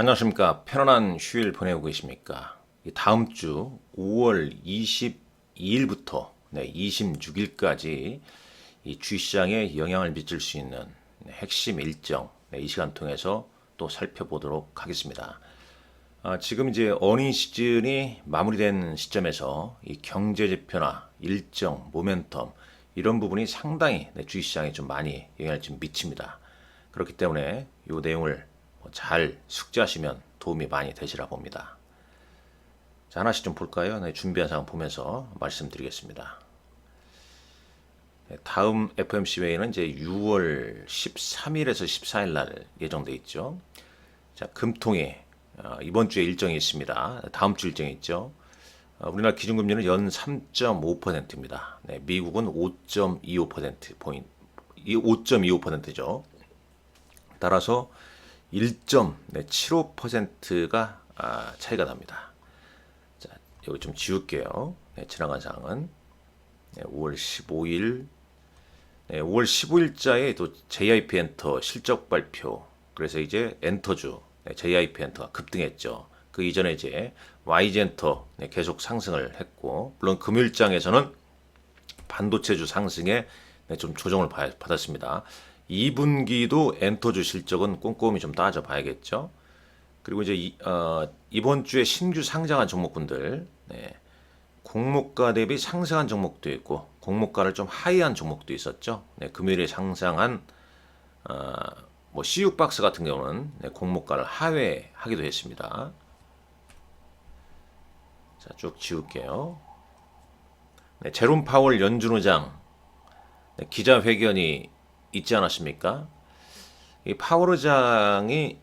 안녕하십니까. 편안한 휴일 보내고 계십니까? 이 다음 주 5월 22일부터 26일까지 이 주시장에 영향을 미칠 수 있는 핵심 일정 이 시간 통해서 또 살펴보도록 하겠습니다. 지금 이제 어닝 시즌이 마무리된 시점에서 이 경제 지표나 일정, 모멘텀 이런 부분이 상당히 주시장에 좀 많이 영향을 좀 미칩니다. 그렇기 때문에 이 내용을 잘 숙지하시면 도움이 많이 되시라 봅니다. 자, 하나씩 좀 볼까요? 준비한 사항 보면서 말씀드리겠습니다. 다음 FOMC 회의는 이제 6월 13일에서 14일 날 예정돼 있죠. 자, 금통위 이번 주에 일정이 있습니다. 다음 주 일정이 있죠. 우리나라 기준금리는 연 3.5%입니다. 미국은 5.25% 포인트, 5.25%죠. 따라서 1.75%가 차이가 납니다. 자, 여기 좀 지울게요. 지나간 사항은 5월 15일, 5월 15일자에 또 JIP 엔터 실적 발표. 그래서 이제 엔터주 JIP 엔터가 급등했죠. 그 이전에 이제 YG 엔터 계속 상승을 했고, 물론 금요일장에서는 반도체주 상승에 좀 조정을 받았습니다. 2분기도 엔터주 실적은 꼼꼼히 좀 따져봐야겠죠. 그리고 이제 이번 주에 신규 상장한 종목군들, 공모가 대비 상승한 종목도 있고 공모가를 좀 하이한 종목도 있었죠. 금요일에 상장한 뭐 CU박스 같은 경우는 공모가를 하회하기도 했습니다. 자, 쭉 지울게요. 제롬 파월 연준 의장 기자회견이 있지 않았습니까? 이 파월 의장이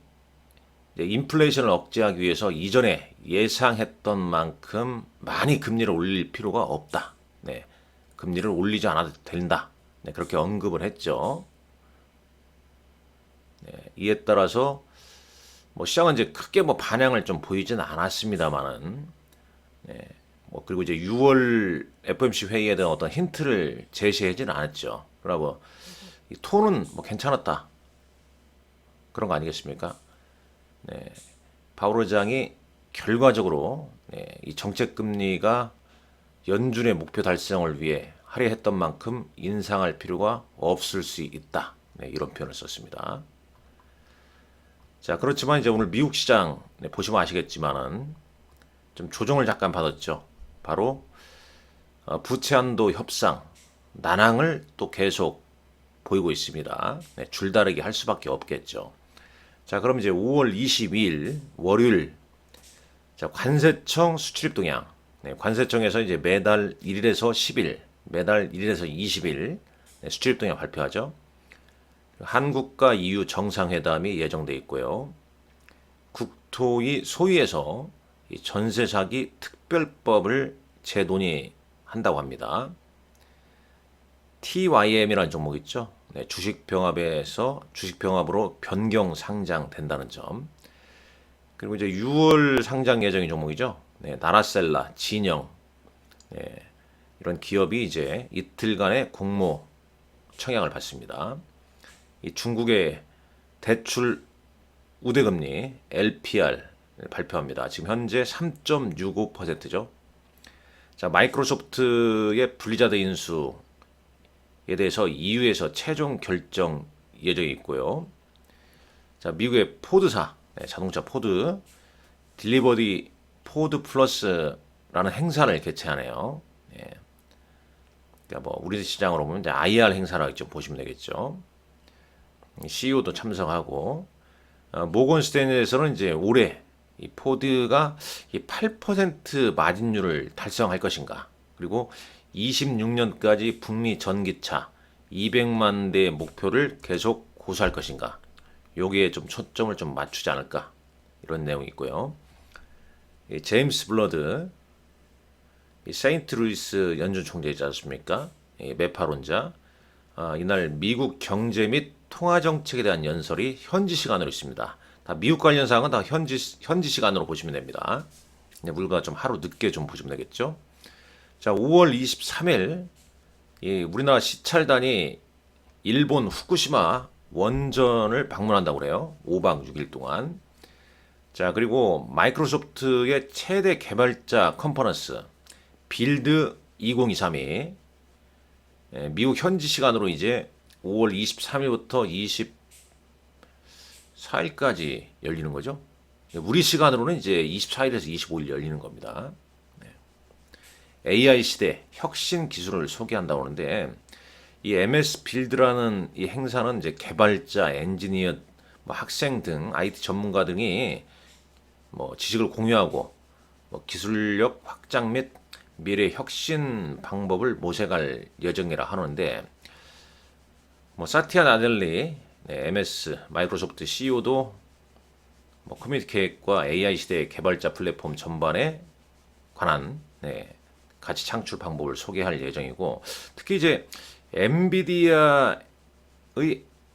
인플레이션을 억제하기 위해서 이전에 예상했던 만큼 많이 금리를 올릴 필요가 없다. 금리를 올리지 않아도 된다. 그렇게 언급을 했죠. 이에 따라서 뭐 시장은 이제 크게 뭐 반향을 좀 보이진 않았습니다만은, 그리고 이제 6월 FOMC 회의에 대한 어떤 힌트를 제시하지는 않았죠. 그러고 이 톤은 뭐 괜찮았다. 그런 거 아니겠습니까? 파월 의장이 결과적으로 이 정책 금리가 연준의 목표 달성을 위해 하려 했던 만큼 인상할 필요가 없을 수 있다. 이런 표현을 썼습니다. 자, 그렇지만 이제 오늘 미국 시장 보시면 아시겠지만은 좀 조정을 잠깐 받았죠. 바로 부채 한도 협상 난항을 또 계속 보이고 있습니다. 줄다리기 할 수밖에 없겠죠. 자, 그럼 이제 5월 22일 월요일, 자, 관세청 수출입 동향. 관세청에서 이제 매달 1일에서 10일, 매달 1일에서 20일 수출입 동향 발표하죠. 한국과 EU 정상회담이 예정돼 있고요. 국토위 소위에서 전세 사기 특별법을 재논의한다고 합니다. TYM이라는 종목 있죠. 주식병합에서 주식병합으로 변경 상장된다는 점. 그리고 이제 6월 상장 예정인 종목이죠. 나라셀라, 진영 이런 기업이 이제 이틀간의 공모 청약을 받습니다. 이 중국의 대출 우대금리 LPR 발표합니다. 지금 현재 3.65%죠. 자, 마이크로소프트의 분리자드 인수에 대해서 EU에서 최종 결정 예정이 있고요. 자, 미국의 포드사, 자동차 포드, 딜리버디 포드 플러스라는 행사를 개최하네요. 그러니까 뭐 우리 시장으로 보면 이제 IR 행사라고 좀 보시면 되겠죠. CEO도 참석하고, 모건 스탠리에서는 이제 올해 이 포드가 이 8% 마진율을 달성할 것인가, 그리고 26년까지 북미 전기차 200만 대 목표를 계속 고수할 것인가, 여기에 좀 초점을 좀 맞추지 않을까, 이런 내용이 있고요. 이 제임스 블러드, 이 세인트루이스 연준 총재이지 않습니까? 이 매파론자, 이날 미국 경제 및 통화 정책에 대한 연설이 현지 시간으로 있습니다. 다 미국 관련 사항은 다 현지 시간으로 보시면 됩니다. 우리보다 좀 하루 늦게 좀 보시면 되겠죠. 자, 5월 23일 우리나라 시찰단이 일본 후쿠시마 원전을 방문한다고 그래요. 5박 6일 동안. 자, 그리고 마이크로소프트의 최대 개발자 컨퍼런스 빌드 2023이 미국 현지 시간으로 이제 5월 23일부터 24일까지 열리는 거죠. 우리 시간으로는 이제 24일에서 25일 열리는 겁니다. AI 시대 혁신 기술을 소개한다고 하는데 이 MS 빌드라는 이 행사는 이제 개발자, 엔지니어, 뭐 학생 등 IT 전문가 등이 뭐 지식을 공유하고 뭐 기술력 확장 및 미래 혁신 방법을 모색할 예정이라 하는데 뭐 사티아 나델리 MS 마이크로소프트 CEO도 뭐 커뮤니티 계획과 AI 시대의 개발자 플랫폼 전반에 관한 가치 창출 방법을 소개할 예정이고 특히 이제 엔비디아의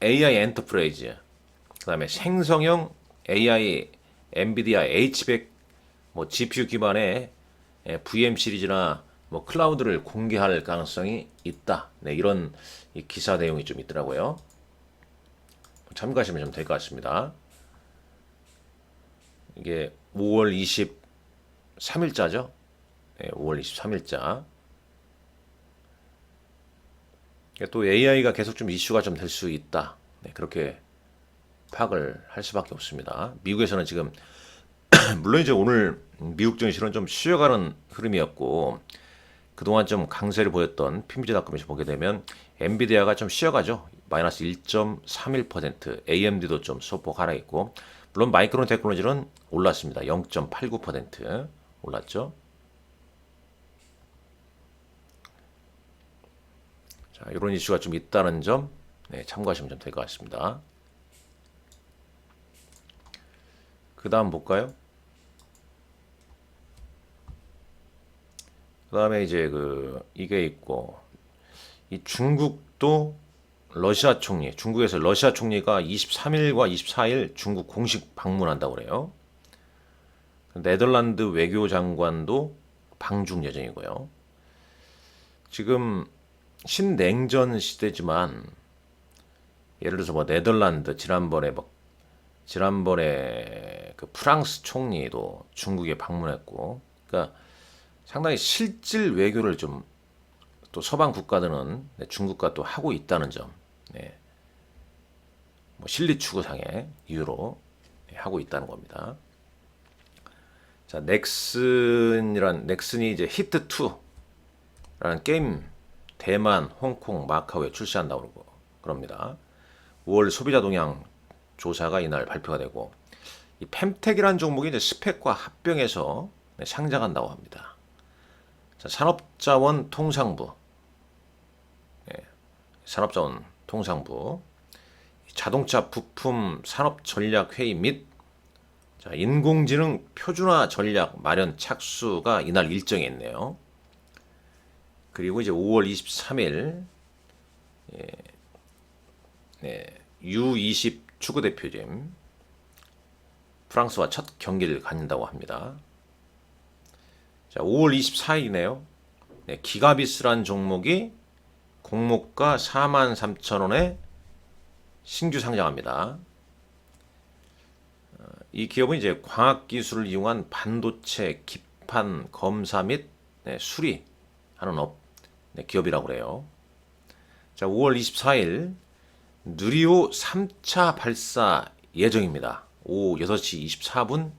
AI 엔터프라이즈 그다음에 생성형 AI 엔비디아 H100 뭐 GPU 기반의 VM 시리즈나 뭐 클라우드를 공개할 가능성이 있다. 이런 이 기사 내용이 좀 있더라고요. 참고하시면 좀 될 것 같습니다. 이게 5월 23일자죠. 5월 23일자. 또 AI가 계속 좀 이슈가 좀 될 수 있다. 그렇게 파악을 할 수밖에 없습니다. 미국에서는 지금 물론 이제 오늘 미국 증시는 좀 쉬어가는 흐름이었고 그동안 좀 강세를 보였던 PMG닷컴에서 보게 되면 엔비디아가 좀 쉬어가죠. 마이너스 1.31%, AMD도 좀 소폭 하락했고 물론 마이크론 테크놀로지는 올랐습니다. 0.89% 올랐죠. 자, 이런 이슈가 좀 있다는 점 참고하시면 좀 될 것 같습니다. 그 다음 볼까요? 그 다음에 이제 이게 있고 이 중국도 러시아 총리, 중국에서 러시아 총리가 23일과 24일 중국 공식 방문한다고 그래요. 네덜란드 외교장관도 방중 예정이고요. 지금 신냉전 시대지만 예를 들어서 뭐 네덜란드 지난번에 그 프랑스 총리도 중국에 방문했고, 그러니까 상당히 실질 외교를 좀 또 서방 국가들은 중국과 또 하고 있다는 점, 뭐 실리 추구상의 이유로 하고 있다는 겁니다. 자, 넥슨이 이제 히트 2라는 게임 대만, 홍콩, 마카오에 출시한다고 그러고 그럽니다. 5월 소비자 동향 조사가 이날 발표가 되고 이 펜텍이라는 종목이 이제 스펙과 합병해서 상장한다고 합니다. 자, 산업자원 통상부, 자동차 부품 산업 전략 회의 및 인공지능 표준화 전략 마련 착수가 이날 일정에 있네요. 그리고 이제 5월 23일 U20 축구대표팀 프랑스와 첫 경기를 갖는다고 합니다. 자, 5월 24일이네요. 기가비스란 종목이 공모가 43,000원에 신규 상장합니다. 이 기업은 이제 광학기술을 이용한 반도체 기판 검사 및 수리하는 기업이라고 그래요. 자, 5월 24일 누리호 3차 발사 예정입니다. 오후 6시 24분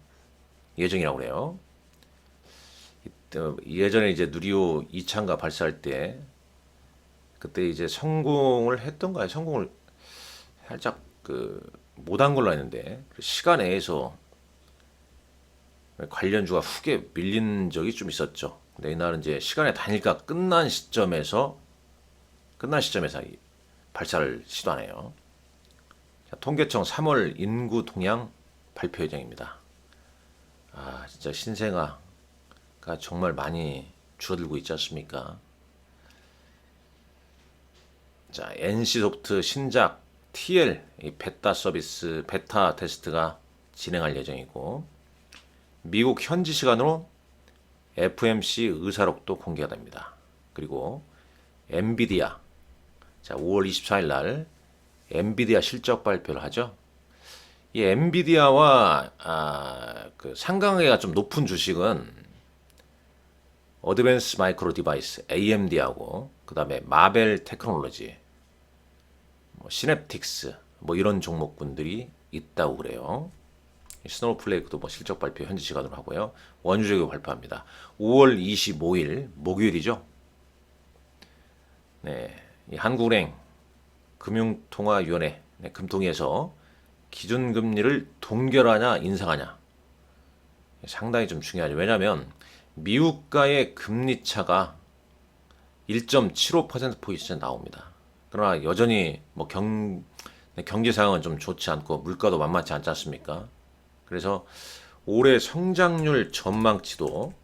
예정이라고 그래요. 예전에 이제 누리호 2차인가 발사할 때 그때 이제 성공을 했던가요? 성공을 살짝 못한 걸로 아는데 시간 내에서 관련주가 후게 밀린 적이 좀 있었죠. 근데 이날은 이제 시간의 단위가 끝난 시점에서 발사를 시도하네요. 자, 통계청 3월 인구 동향 발표 예정입니다. 아, 진짜 신생아가 정말 많이 줄어들고 있지 않습니까? 자, NC소프트 신작 TL 베타 테스트가 진행할 예정이고 미국 현지 시간으로 FMC 의사록도 공개가 됩니다. 그리고 엔비디아, 자, 5월 24일 날 엔비디아 실적 발표를 하죠. 이 엔비디아와 그 상관관계가 좀 높은 주식은 어드밴스 마이크로 디바이스 AMD하고 그다음에 마벨 테크놀로지, 뭐 시냅틱스 뭐 이런 종목군들이 있다고 그래요. 스노우플레이크도 뭐 실적 발표 현지 시간으로 하고요. 원유재료 발표합니다. 5월 25일 목요일이죠. 네, 이 한국은행 금융통화위원회 금통위에서 기준금리를 동결하냐 인상하냐 상당히 좀 중요하죠. 왜냐하면 미국과의 금리 차가 1.75%포인트 나옵니다. 그러나 여전히 뭐 경제 상황은 좀 좋지 않고 물가도 만만치 않지 않습니까? 그래서 올해 성장률 전망치도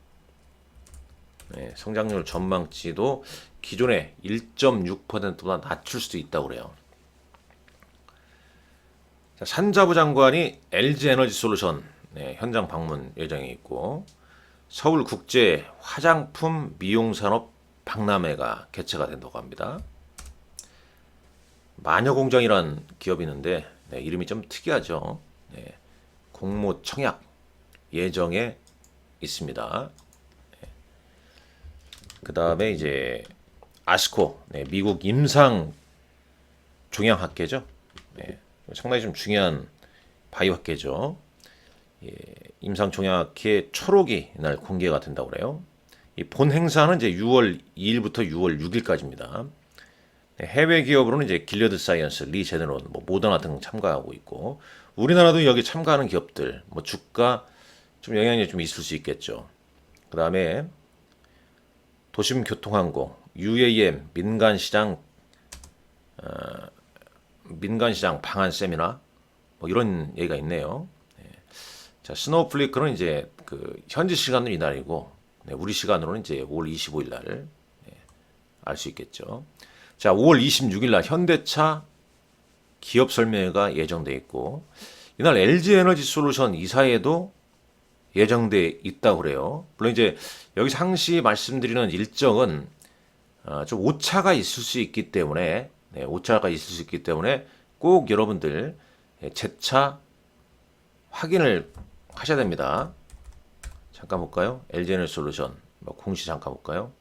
기존의 1.6%보다 낮출 수도 있다고 그래요. 자, 산자부 장관이 LG에너지솔루션 현장 방문 예정에 있고 서울국제 화장품 미용산업 박람회가 개최가 된다고 합니다. 마녀공장이란 기업이 있는데 이름이 좀 특이하죠. 공모 청약 예정에 있습니다. 그 다음에 이제 아스코 미국 임상 종양학회죠. 상당히 좀 중요한 바이오학회죠. 임상 종양학회 초록이 이날 공개가 된다고 그래요. 이 본 행사는 이제 6월 2일부터 6월 6일까지입니다. 해외 기업으로는 이제 길려드 사이언스, 리제네론, 뭐 모더나 등 참가하고 있고 우리나라도 여기 참가하는 기업들 뭐 주가 좀 영향이 좀 있을 수 있겠죠. 그 다음에 도심교통항공, UAM 민간시장 방한 세미나 뭐 이런 얘기가 있네요. 자, 스노우플레이크는 이제 그 현지 시간으로 이날이고 우리 시간으로는 이제 5월 25일 날 알 수 있겠죠. 자, 5월 26일 날 현대차 기업 설명회가 예정돼 있고 이날 LG에너지솔루션 이사회도 예정돼 있다고 그래요. 물론 이제 여기 상시 말씀드리는 일정은 좀 오차가 있을 수 있기 때문에 꼭 여러분들 재차 확인을 하셔야 됩니다. 잠깐 볼까요? LG에너지솔루션 공시 잠깐 볼까요?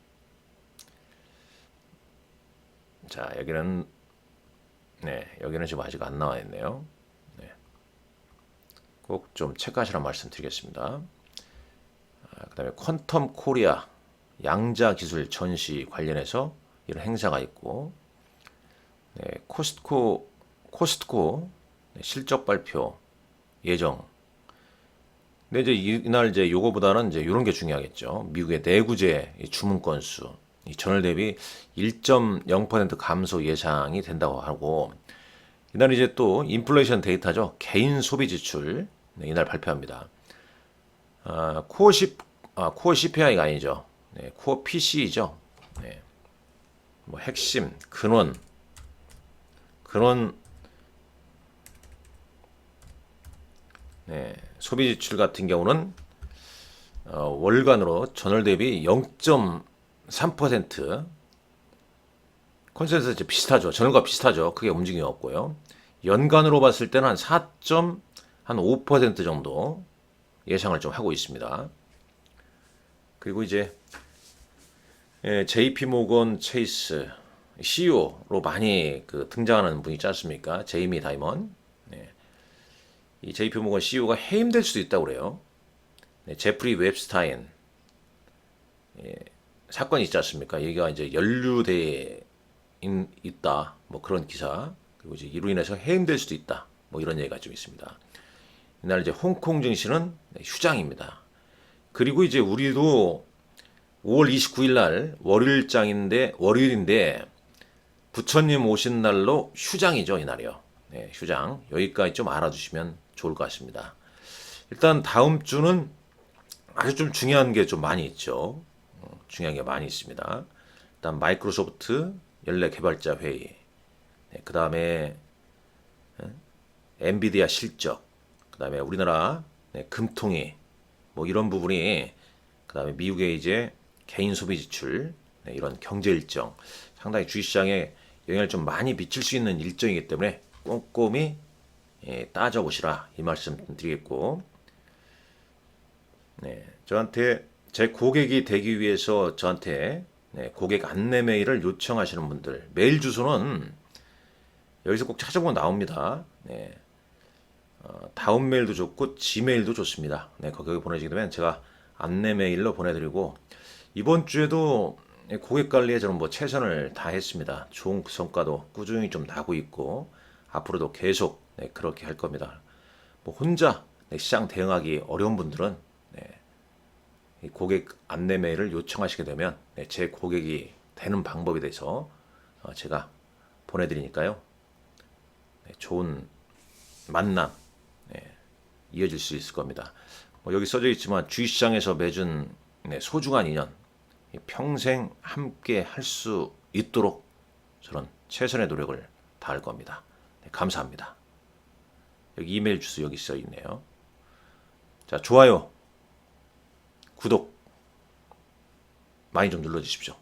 자, 여기는 지금 아직 안 나와 있네요. 꼭 좀 체크하시라는 말씀 드리겠습니다. 그 다음에 퀀텀 코리아 양자 기술 전시 관련해서 이런 행사가 있고, 코스트코 실적 발표 예정. 근데 이제 이날 이제 요거보다는 이제 이런 게 중요하겠죠. 미국의 내구재 주문 건수 전월 대비 1.0% 감소 예상이 된다고 하고 이날 이제 또 인플레이션 데이터죠. 개인 소비 지출 이날 발표합니다. 코어 CPI가 아니죠. 코어 PC이죠. 뭐 핵심 근원 소비 지출 같은 경우는 월간으로 전월 대비 0.3% 컨센서스 비슷하죠. 전월과 비슷하죠. 크게 움직임이 없고요. 연간으로 봤을 때는 한 4.5% 정도 예상을 좀 하고 있습니다. 그리고 이제 JP 모건 체이스 CEO로 많이 등장하는 분이 있지 않습니까? 제이미 다이먼. 이 JP 모건 CEO가 해임될 수도 있다고 그래요. 제프리 웹스타인 사건이 있지 않습니까? 얘가 이제 연루돼 있다. 뭐 그런 기사. 그리고 이제 이로 인해서 해임될 수도 있다. 뭐 이런 얘기가 좀 있습니다. 이날 이제 홍콩 증시는 휴장입니다. 그리고 이제 우리도 5월 29일 날 월요일인데 부처님 오신 날로 휴장이죠, 이날이요. 휴장. 여기까지 좀 알아두시면 좋을 것 같습니다. 일단 다음 주는 아주 좀 중요한 게 좀 많이 있죠. 중요한 게 많이 있습니다. 일단 마이크로소프트 연례 개발자 회의, 그 다음에 엔비디아 실적, 그 다음에 우리나라 금통위, 뭐 이런 부분이, 그 다음에 미국의 이제 개인 소비 지출, 이런 경제 일정, 상당히 주식시장에 영향을 좀 많이 미칠 수 있는 일정이기 때문에 꼼꼼히 따져보시라 이 말씀 드리겠고, 저한테 제 고객이 되기 위해서 저한테 고객 안내 메일을 요청하시는 분들, 메일 주소는 여기서 꼭 찾아보면 나옵니다. 다운 메일도 좋고 지메일도 좋습니다. 거기 보내시게 되면 제가 안내 메일로 보내드리고, 이번 주에도 고객 관리에 저는 뭐 최선을 다했습니다. 좋은 성과도 꾸준히 좀 나고 있고 앞으로도 계속 그렇게 할 겁니다. 뭐 혼자 시장 대응하기 어려운 분들은 이 고객 안내 메일을 요청하시게 되면 제 고객이 되는 방법에 대해서 제가 보내드리니까요. 좋은 만남 이어질 수 있을 겁니다. 여기 써져 있지만 주식시장에서 맺은 소중한 인연, 평생 함께 할 수 있도록 저는 최선의 노력을 다할 겁니다. 감사합니다. 여기 이메일 주소 여기 써 있네요. 자, 좋아요, 구독 많이 좀 눌러주십시오.